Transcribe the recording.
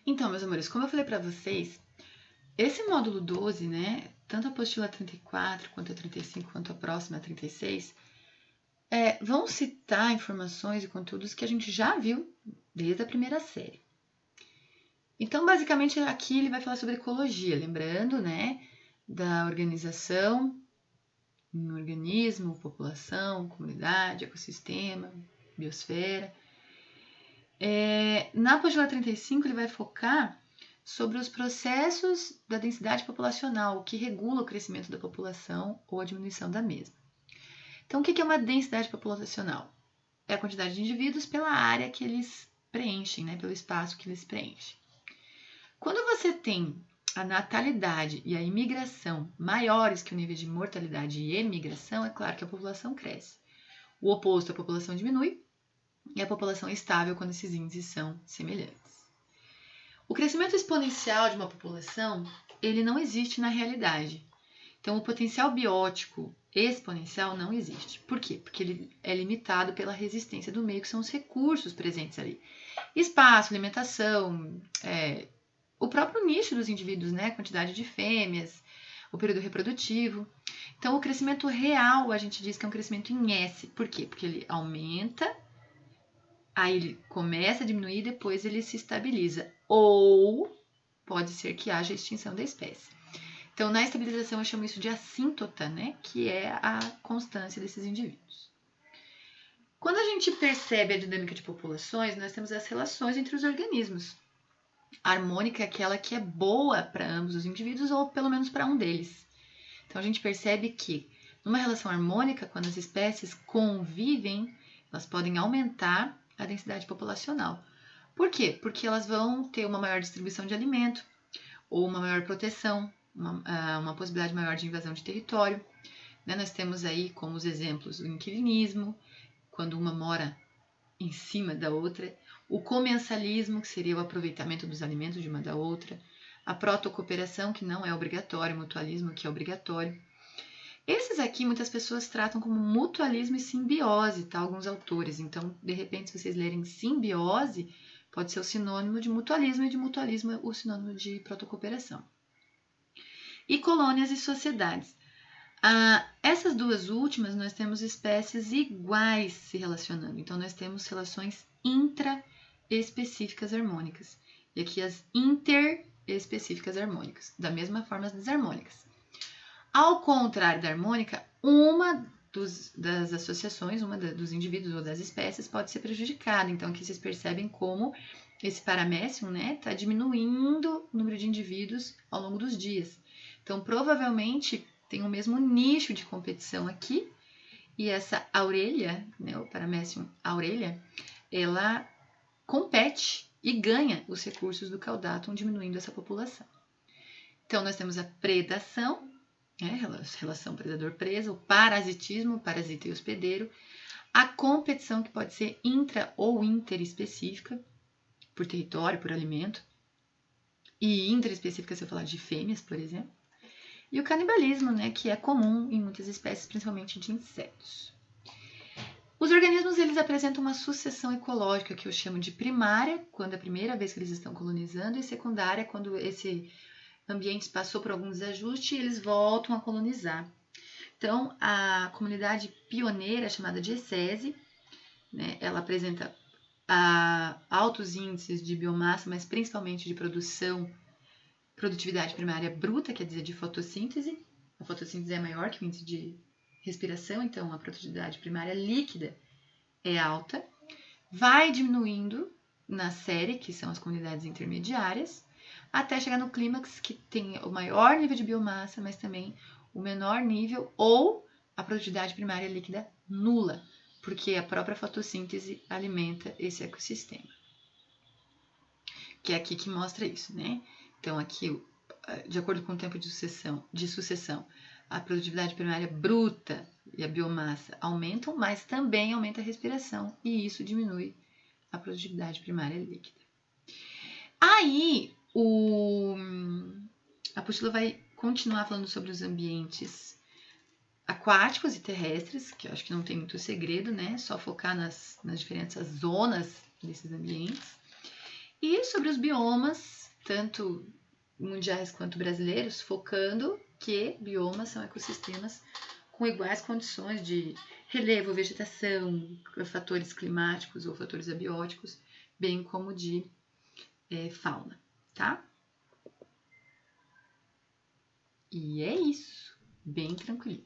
Então, meus amores, como eu falei para vocês, esse módulo 12, né, tanto a apostila 34, quanto a 35, quanto a próxima, a 36, vão citar informações e conteúdos que a gente já viu desde a primeira série. Então, basicamente, aqui ele vai falar sobre ecologia, lembrando, né, da organização em organismo, população, comunidade, ecossistema, biosfera. Na apostila 35, ele vai focar sobre os processos da densidade populacional, o que regula o crescimento da população ou a diminuição da mesma. Então, o que é uma densidade populacional? É a quantidade de indivíduos pela área que eles preenchem, né, pelo espaço que eles preenchem. Quando você tem a natalidade e a imigração maiores que o nível de mortalidade e emigração, é claro que a população cresce. O oposto, a população diminui, e a população é estável quando esses índices são semelhantes. O crescimento exponencial de uma população, ele não existe na realidade. Então, o potencial biótico exponencial não existe. Por quê? Porque ele é limitado pela resistência do meio, que são os recursos presentes ali. Espaço, alimentação, o próprio nicho dos indivíduos, né? A quantidade de fêmeas, o período reprodutivo. Então, o crescimento real, a gente diz que é um crescimento em S. Por quê? Porque ele aumenta, aí ele começa a diminuir e depois ele se estabiliza. Ou pode ser que haja extinção da espécie. Então, na estabilização, eu chamo isso de assíntota, né? Que é a constância desses indivíduos. Quando a gente percebe a dinâmica de populações, nós temos as relações entre os organismos. A harmônica é aquela que é boa para ambos os indivíduos ou pelo menos para um deles. Então, a gente percebe que numa relação harmônica, quando as espécies convivem, elas podem aumentar a densidade populacional. Por quê? Porque elas vão ter uma maior distribuição de alimento ou uma maior proteção, uma possibilidade maior de invasão de território. Né? Nós temos aí como os exemplos o inquilinismo, quando uma mora em cima da outra, o comensalismo, que seria o aproveitamento dos alimentos de uma da outra, a protocooperação, que não é obrigatório, o mutualismo, que é obrigatório. Esses aqui muitas pessoas tratam como mutualismo e simbiose, tá? Alguns autores. Então, de repente, se vocês lerem simbiose, pode ser o sinônimo de mutualismo, e de mutualismo o sinônimo de protocooperação. E colônias e sociedades. Essas duas últimas, nós temos espécies iguais se relacionando. Então, nós temos relações intraespecíficas harmônicas. E aqui as interespecíficas harmônicas. Da mesma forma, as desarmônicas. Ao contrário da harmônica, uma das associações, dos indivíduos ou das espécies pode ser prejudicada. Então, aqui vocês percebem como esse paramécium está diminuindo o número de indivíduos ao longo dos dias. Então, provavelmente, tem o mesmo nicho de competição aqui, e essa Aurelia, né, o paramécium Aurelia, ela compete e ganha os recursos do caudatum, diminuindo essa população. Então, nós temos a predação, relação predador-presa, o parasitismo, parasita e hospedeiro, a competição, que pode ser intra ou interespecífica, por território, por alimento, e interespecífica se eu falar de fêmeas, por exemplo, e o canibalismo, né, que é comum em muitas espécies, principalmente de insetos. Os organismos, eles apresentam uma sucessão ecológica, que eu chamo de primária, quando é a primeira vez que eles estão colonizando, e secundária, quando esse ambiente passou por algum desajustes e eles voltam a colonizar. Então, a comunidade pioneira, chamada de Ecese, né, ela apresenta altos índices de biomassa, mas principalmente de produtividade primária bruta, quer dizer, de fotossíntese. A fotossíntese é maior que o índice de respiração, então a produtividade primária líquida é alta. Vai diminuindo na série, que são as comunidades intermediárias, até chegar no clímax, que tem o maior nível de biomassa, mas também o menor nível, ou a produtividade primária líquida nula, porque a própria fotossíntese alimenta esse ecossistema. Que é aqui que mostra isso, né? Então, aqui, de acordo com o tempo de sucessão, a produtividade primária bruta e a biomassa aumentam, mas também aumenta a respiração, e isso diminui a produtividade primária líquida. Aí, a apostila vai continuar falando sobre os ambientes aquáticos e terrestres, que eu acho que não tem muito segredo, né? Só focar nas diferentes zonas desses ambientes. E sobre os biomas tanto mundiais quanto brasileiros, focando que biomas são ecossistemas com iguais condições de relevo, vegetação, fatores climáticos ou fatores abióticos, bem como de fauna, tá? E é isso, bem tranquilo.